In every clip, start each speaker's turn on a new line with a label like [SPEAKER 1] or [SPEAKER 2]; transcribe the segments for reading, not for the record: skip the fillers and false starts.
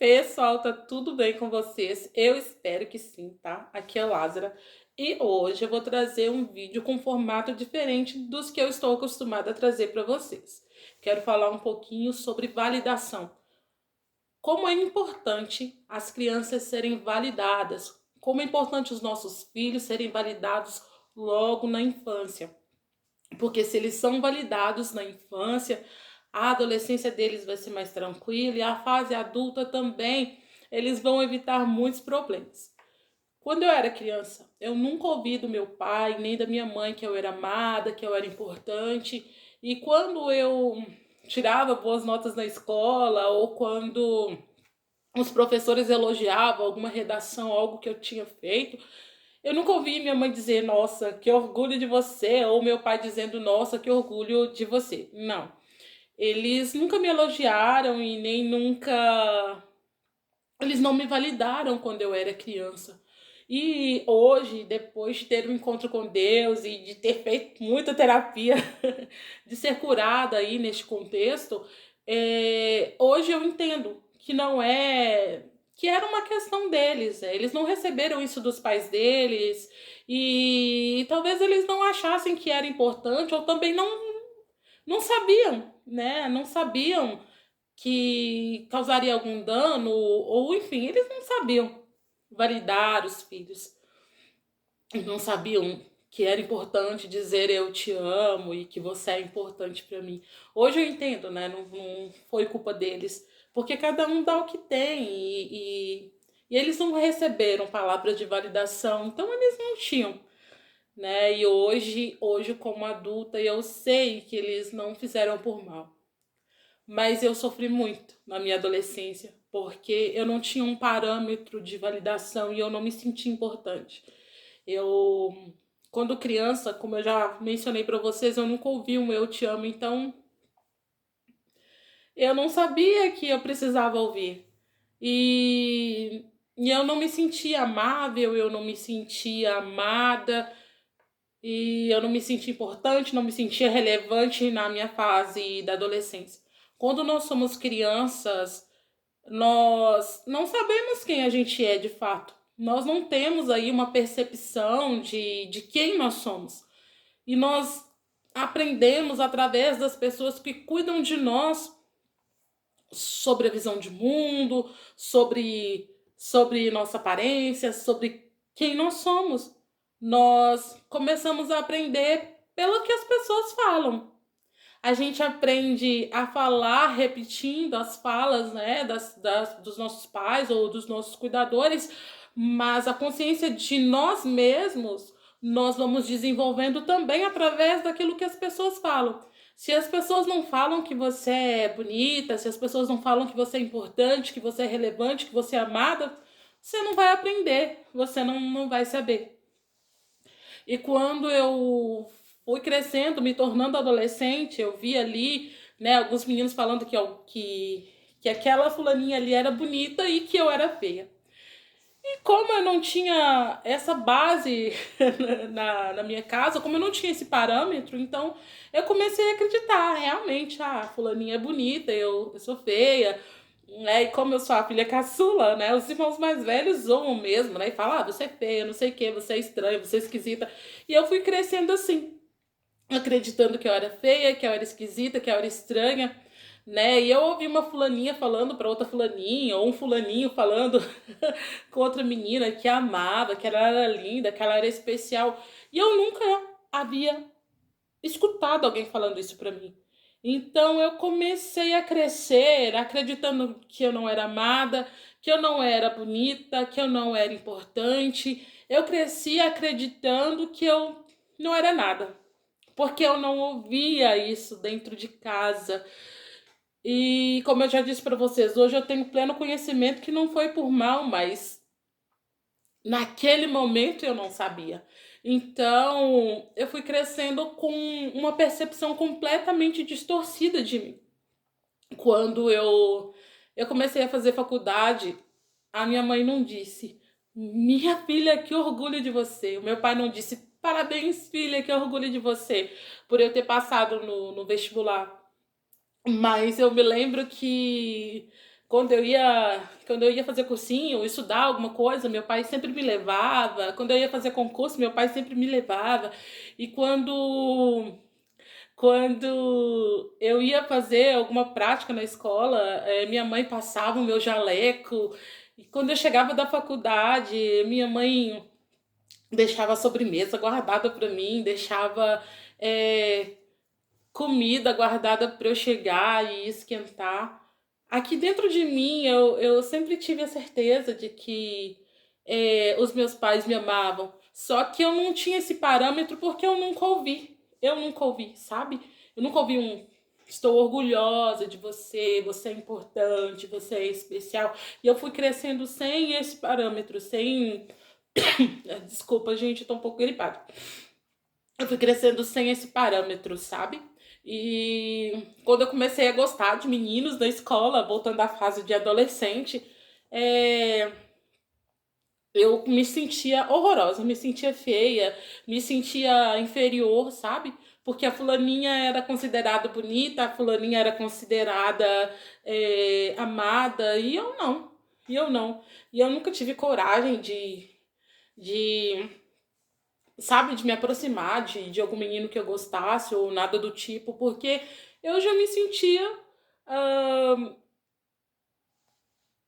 [SPEAKER 1] Pessoal, tá tudo bem com vocês? Eu espero que sim, tá? Aqui é a Lázara e hoje eu vou trazer um vídeo com formato diferente dos que eu estou acostumada a trazer para vocês. Quero falar um pouquinho sobre validação. Como é importante as crianças serem validadas, como é importante os nossos filhos serem validados logo na infância. Porque se eles são validados na infância, a adolescência deles vai ser mais tranquila e a fase adulta também, eles vão evitar muitos problemas. Quando eu era criança, eu nunca ouvi do meu pai nem da minha mãe que eu era amada, que eu era importante. E quando eu tirava boas notas na escola ou quando os professores elogiavam alguma redação, algo que eu tinha feito, eu nunca ouvi minha mãe dizer, nossa, que orgulho de você, ou meu pai dizendo, nossa, que orgulho de você. Não. Eles nunca me elogiaram e nem nunca. Eles não me validaram quando eu era criança. E hoje, depois de ter um encontro com Deus e de ter feito muita terapia, de ser curada aí neste contexto, hoje eu entendo que não é. Que era uma questão deles. Eles não receberam isso dos pais deles e talvez eles não achassem que era importante ou também não sabiam, né? Não sabiam que causaria algum dano, ou enfim, eles não sabiam validar os filhos, não sabiam que era importante dizer eu te amo e que você é importante para mim. Hoje eu entendo, né? Não foi culpa deles, porque cada um dá o que tem e eles não receberam palavras de validação, então eles não tinham, né? E hoje como adulta, eu sei que eles não fizeram por mal. Mas eu sofri muito na minha adolescência, porque eu não tinha um parâmetro de validação e eu não me sentia importante. Eu, quando criança, como eu já mencionei para vocês, eu nunca ouvi um eu te amo, então eu não sabia que eu precisava ouvir. E, e eu não me sentia amável, eu não me sentia amada, e eu não me sentia importante, não me sentia relevante na minha fase da adolescência. Quando nós somos crianças, nós não sabemos quem a gente é de fato. Nós não temos aí uma percepção de quem nós somos. E nós aprendemos através das pessoas que cuidam de nós sobre a visão de mundo, sobre nossa aparência, sobre quem nós somos. Nós começamos a aprender pelo que as pessoas falam. A gente aprende a falar repetindo as falas, né, dos nossos pais ou dos nossos cuidadores, mas a consciência de nós mesmos nós vamos desenvolvendo também através daquilo que as pessoas falam. Se as pessoas não falam que você é bonita, se as pessoas não falam que você é importante, que você é relevante, que você é amada, você não vai aprender, você não vai saber. E quando eu fui crescendo, me tornando adolescente, eu vi ali, né, alguns meninos falando que aquela fulaninha ali era bonita e que eu era feia. E como eu não tinha essa base na minha casa, como eu não tinha esse parâmetro, então eu comecei a acreditar, realmente, fulaninha é bonita, eu sou feia, né? E como eu sou a filha caçula, né? Os irmãos mais velhos zoam mesmo, né? E falam, você é feia, não sei o que, você é estranha, você é esquisita. E eu fui crescendo assim, acreditando que eu era feia, que eu era esquisita, que eu era estranha, né? E eu ouvi uma fulaninha falando para outra fulaninha, ou um fulaninho falando com outra menina que amava, que ela era linda, que ela era especial. E eu nunca havia escutado alguém falando isso para mim. Então eu comecei a crescer acreditando que eu não era amada, que eu não era bonita, que eu não era importante. Eu cresci acreditando que eu não era nada, porque eu não ouvia isso dentro de casa. E como eu já disse para vocês, hoje eu tenho pleno conhecimento que não foi por mal, mas naquele momento eu não sabia. Então, eu fui crescendo com uma percepção completamente distorcida de mim. Quando eu comecei a fazer faculdade, a minha mãe não disse, minha filha, que orgulho de você. O meu pai não disse, parabéns, filha, que orgulho de você, por eu ter passado no vestibular. Mas eu me lembro que quando eu ia fazer cursinho, estudar alguma coisa, meu pai sempre me levava. Quando eu ia fazer concurso, meu pai sempre me levava. E quando eu ia fazer alguma prática na escola, minha mãe passava o meu jaleco. E quando eu chegava da faculdade, minha mãe deixava a sobremesa guardada para mim, deixava é, comida guardada para eu chegar e esquentar. Aqui dentro de mim, eu sempre tive a certeza de que os meus pais me amavam. Só que eu não tinha esse parâmetro porque eu nunca ouvi. Eu nunca ouvi, sabe? Eu nunca ouvi um. Estou orgulhosa de você, você é importante, você é especial. E eu fui crescendo sem esse parâmetro, sem. Desculpa, gente, eu tô um pouco gripada. Eu fui crescendo sem esse parâmetro, sabe? E quando eu comecei a gostar de meninos na escola, voltando à fase de adolescente, é, eu me sentia horrorosa, me sentia feia, me sentia inferior, sabe? Porque a fulaninha era considerada bonita, a fulaninha era considerada amada, e eu não. E eu não. E eu nunca tive coragem de sabe, de me aproximar de algum menino que eu gostasse ou nada do tipo, porque eu já me sentia ah,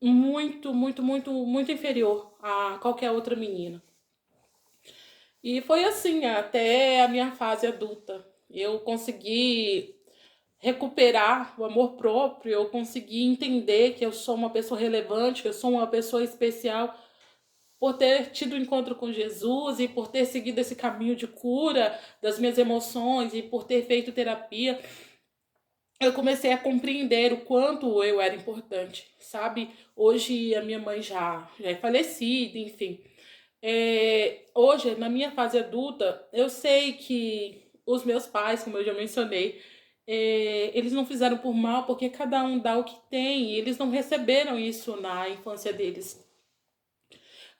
[SPEAKER 1] muito, muito, muito, muito inferior a qualquer outra menina. E foi assim até a minha fase adulta. Eu consegui recuperar o amor próprio, eu consegui entender que eu sou uma pessoa relevante, que eu sou uma pessoa especial por ter tido um encontro com Jesus e por ter seguido esse caminho de cura das minhas emoções e por ter feito terapia, eu comecei a compreender o quanto eu era importante, sabe? Hoje a minha mãe já é falecida, enfim. Hoje, na minha fase adulta, eu sei que os meus pais, como eu já mencionei, eles não fizeram por mal, porque cada um dá o que tem, e eles não receberam isso na infância deles.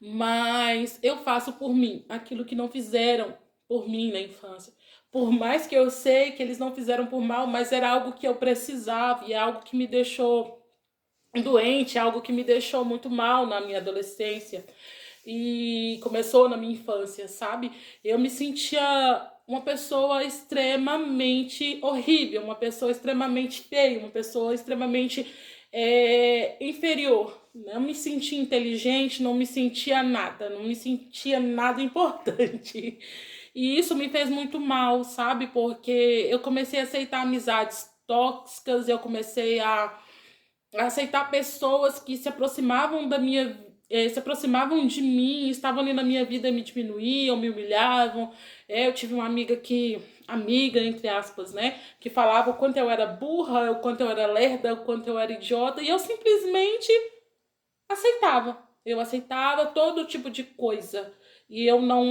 [SPEAKER 1] Mas eu faço por mim aquilo que não fizeram por mim na infância. Por mais que eu sei que eles não fizeram por mal, mas era algo que eu precisava e é algo que me deixou doente, algo que me deixou muito mal na minha adolescência e começou na minha infância, sabe? Eu me sentia uma pessoa extremamente horrível, uma pessoa extremamente feia, uma pessoa extremamente inferior. Não me sentia inteligente, não me sentia nada, não me sentia nada importante. E isso me fez muito mal, sabe? Porque eu comecei a aceitar amizades tóxicas, eu comecei a aceitar pessoas que se aproximavam da minha se aproximavam de mim, estavam ali na minha vida e me diminuíam, me humilhavam. Eu tive uma amiga, entre aspas, né, que falava o quanto eu era burra, o quanto eu era lerda, o quanto eu era idiota, e eu simplesmente aceitava. Eu aceitava todo tipo de coisa. E eu não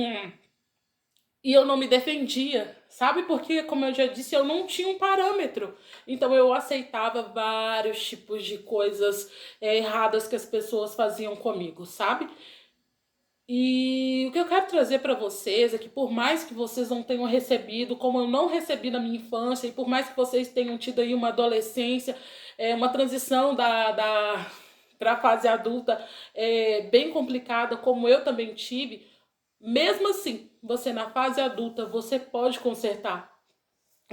[SPEAKER 1] me defendia, sabe? Porque, como eu já disse, eu não tinha um parâmetro. Então eu aceitava vários tipos de coisas erradas que as pessoas faziam comigo, sabe? E o que eu quero trazer para vocês é que por mais que vocês não tenham recebido, como eu não recebi na minha infância, e por mais que vocês tenham tido aí uma adolescência, uma transição para a fase adulta bem complicada, como eu também tive, mesmo assim, você na fase adulta, você pode consertar.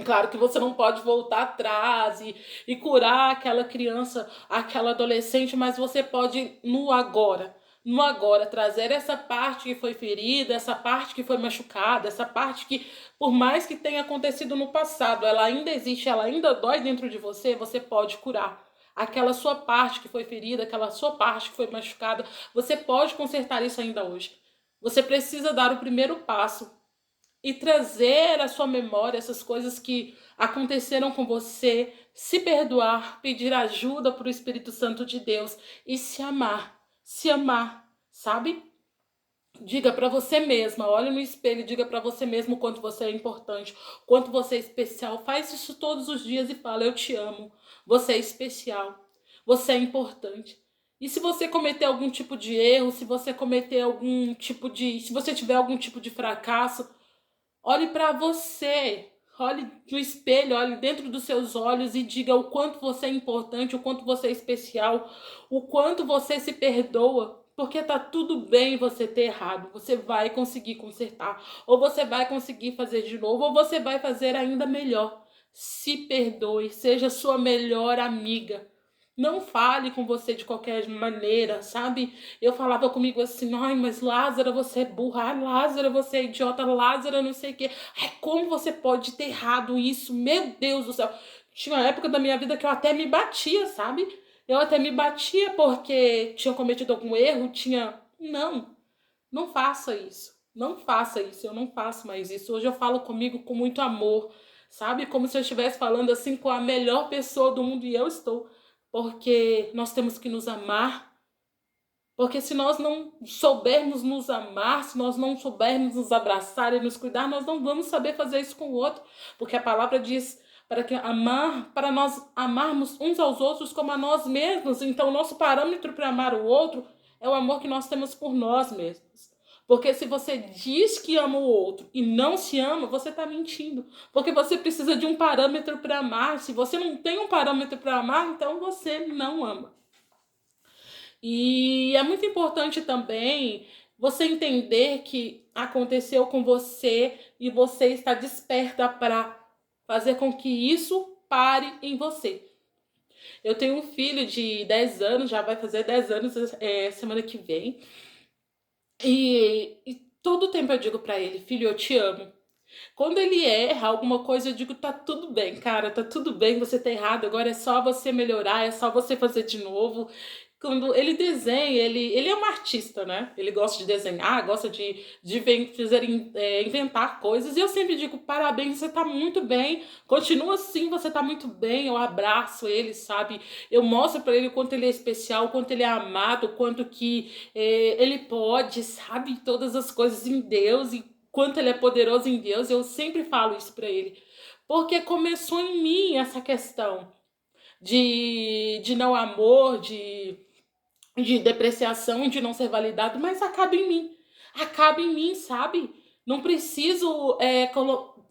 [SPEAKER 1] Claro que você não pode voltar atrás e curar aquela criança, aquela adolescente, mas você pode no agora, trazer essa parte que foi ferida, essa parte que foi machucada, essa parte que, por mais que tenha acontecido no passado, ela ainda existe, ela ainda dói dentro de você, você pode curar. Aquela sua parte que foi ferida, aquela sua parte que foi machucada, você pode consertar isso ainda hoje. Você precisa dar o primeiro passo e trazer à sua memória essas coisas que aconteceram com você, se perdoar, pedir ajuda para o Espírito Santo de Deus e se amar, sabe? Diga para você mesma, olhe no espelho e diga para você mesmo o quanto você é importante, o quanto você é especial. Faz isso todos os dias e fala: eu te amo. Você é especial. Você é importante. E se você cometer algum tipo de erro, se você cometer se você tiver algum tipo de fracasso, olhe para você. Olhe no espelho, olhe dentro dos seus olhos e diga o quanto você é importante, o quanto você é especial, o quanto você se perdoa. Porque tá tudo bem você ter errado. Você vai conseguir consertar. Ou você vai conseguir fazer de novo. Ou você vai fazer ainda melhor. Se perdoe. Seja sua melhor amiga. Não fale com você de qualquer maneira, sabe? Eu falava comigo assim, ai, mas Lázara, você é burra, ai, Lázara, você é idiota, Lázara, não sei o quê. Ai, como você pode ter errado isso? Meu Deus do céu. Tinha uma época da minha vida que eu até me batia, sabe? Eu até me batia porque tinha cometido algum erro, tinha... Não, não faça isso. Não faça isso, eu não faço mais isso. Hoje eu falo comigo com muito amor, sabe? Como se eu estivesse falando assim com a melhor pessoa do mundo e eu estou. Porque nós temos que nos amar. Porque se nós não soubermos nos amar, se nós não soubermos nos abraçar e nos cuidar, nós não vamos saber fazer isso com o outro. Porque a palavra diz para nós amarmos uns aos outros como a nós mesmos. Então, o nosso parâmetro para amar o outro é o amor que nós temos por nós mesmos. Porque se você diz que ama o outro e não se ama, você está mentindo. Porque você precisa de um parâmetro para amar. Se você não tem um parâmetro para amar, então você não ama. E é muito importante também você entender que aconteceu com você e você está desperta para fazer com que isso pare em você. Eu tenho um filho de 10 anos, já vai fazer 10 anos semana que vem. E todo tempo eu digo pra ele, filho, eu te amo. Quando ele erra alguma coisa, eu digo, tá tudo bem, cara, tá tudo bem, você tá errado, agora é só você melhorar, é só você fazer de novo. Quando ele desenha, ele é um artista, né? Ele gosta de desenhar, gosta inventar coisas. E eu sempre digo, parabéns, você tá muito bem. Continua assim, você tá muito bem. Eu abraço ele, sabe? Eu mostro pra ele o quanto ele é especial, o quanto ele é amado, o quanto que ele pode, sabe? Todas as coisas em Deus e quanto ele é poderoso em Deus. Eu sempre falo isso pra ele. Porque começou em mim essa questão de não amor, de depreciação, de não ser validado, mas acaba em mim, sabe? Não preciso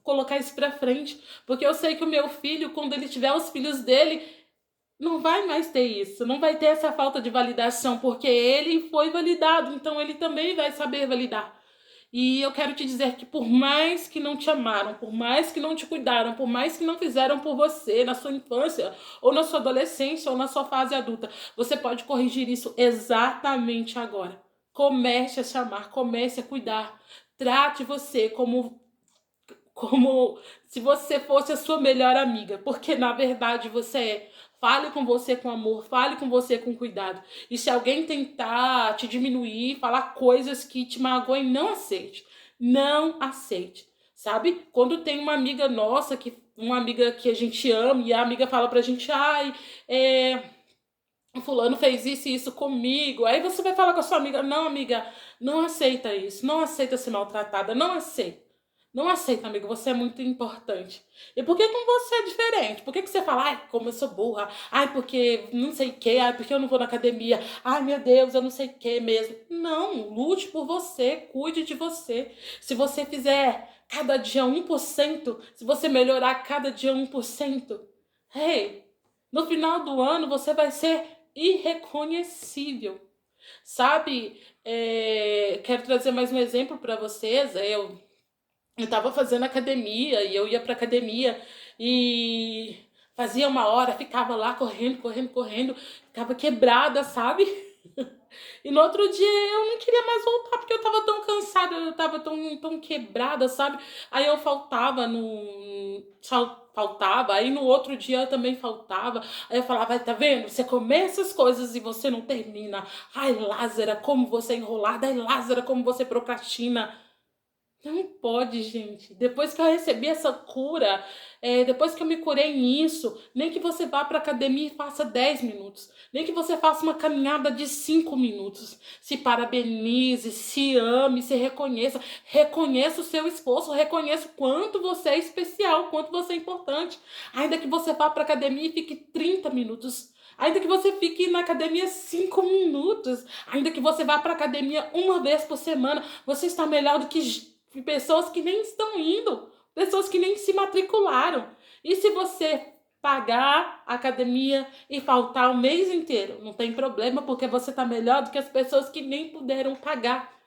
[SPEAKER 1] colocar isso pra frente, porque eu sei que o meu filho, quando ele tiver os filhos dele, não vai mais ter isso, não vai ter essa falta de validação, porque ele foi validado, então ele também vai saber validar. E eu quero te dizer que por mais que não te amaram, por mais que não te cuidaram, por mais que não fizeram por você na sua infância, ou na sua adolescência, ou na sua fase adulta, você pode corrigir isso exatamente agora. Comece a se amar, comece a cuidar. Trate você como se você fosse a sua melhor amiga, porque na verdade você é. Fale com você com amor, fale com você com cuidado. E se alguém tentar te diminuir, falar coisas que te magoem, não aceite. Não aceite. Sabe? Quando tem uma amiga que a gente ama, e a amiga fala pra gente, ai, o fulano fez isso e isso comigo. Aí você vai falar com a sua amiga, não aceita isso, não aceita ser maltratada, não aceita. Não aceita, amigo, você é muito importante. E por que com você é diferente? Por que você fala, ai, como eu sou burra, ai, porque não sei o que, ai, porque eu não vou na academia, ai, meu Deus, eu não sei o que mesmo. Não, lute por você, cuide de você. Se você fizer cada dia 1%, se você melhorar cada dia 1%, hey, no final do ano você vai ser irreconhecível. Sabe, quero trazer mais um exemplo para vocês. Eu tava fazendo academia e eu ia pra academia e fazia uma hora, ficava lá correndo, ficava quebrada, sabe? E no outro dia eu não queria mais voltar porque eu tava tão cansada, eu tava tão quebrada, sabe? Aí eu faltava, aí no outro dia eu também faltava. Aí eu falava, vai, tá vendo? Você começa as coisas e você não termina. Ai, Lázara, como você é enrolada. Ai, Lázara, como você procrastina. Não pode, gente. Depois que eu recebi essa cura, depois que eu me curei nisso, nem que você vá para academia e faça 10 minutos, nem que você faça uma caminhada de 5 minutos. Se parabenize, se ame, se reconheça. Reconheça o seu esforço, reconheça o quanto você é especial, o quanto você é importante. Ainda que você vá para academia e fique 30 minutos. Ainda que você fique na academia 5 minutos, ainda que você vá para academia uma vez por semana, você está melhor do que pessoas que nem estão indo, pessoas que nem se matricularam. E se você pagar a academia e faltar o mês inteiro, não tem problema, porque você está melhor do que as pessoas que nem puderam pagar.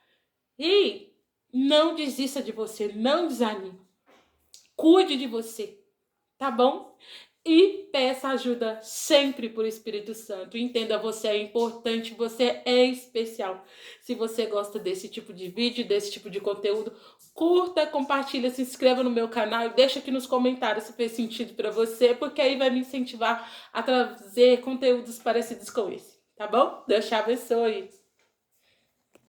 [SPEAKER 1] E não desista de você, não desanime. Cuide de você, tá bom? E peça ajuda sempre por Espírito Santo. Entenda, você é importante, você é especial. Se você gosta desse tipo de vídeo, desse tipo de conteúdo, curta, compartilha, se inscreva no meu canal e deixa aqui nos comentários se fez sentido para você, porque aí vai me incentivar a trazer conteúdos parecidos com esse, tá bom? Deus te abençoe.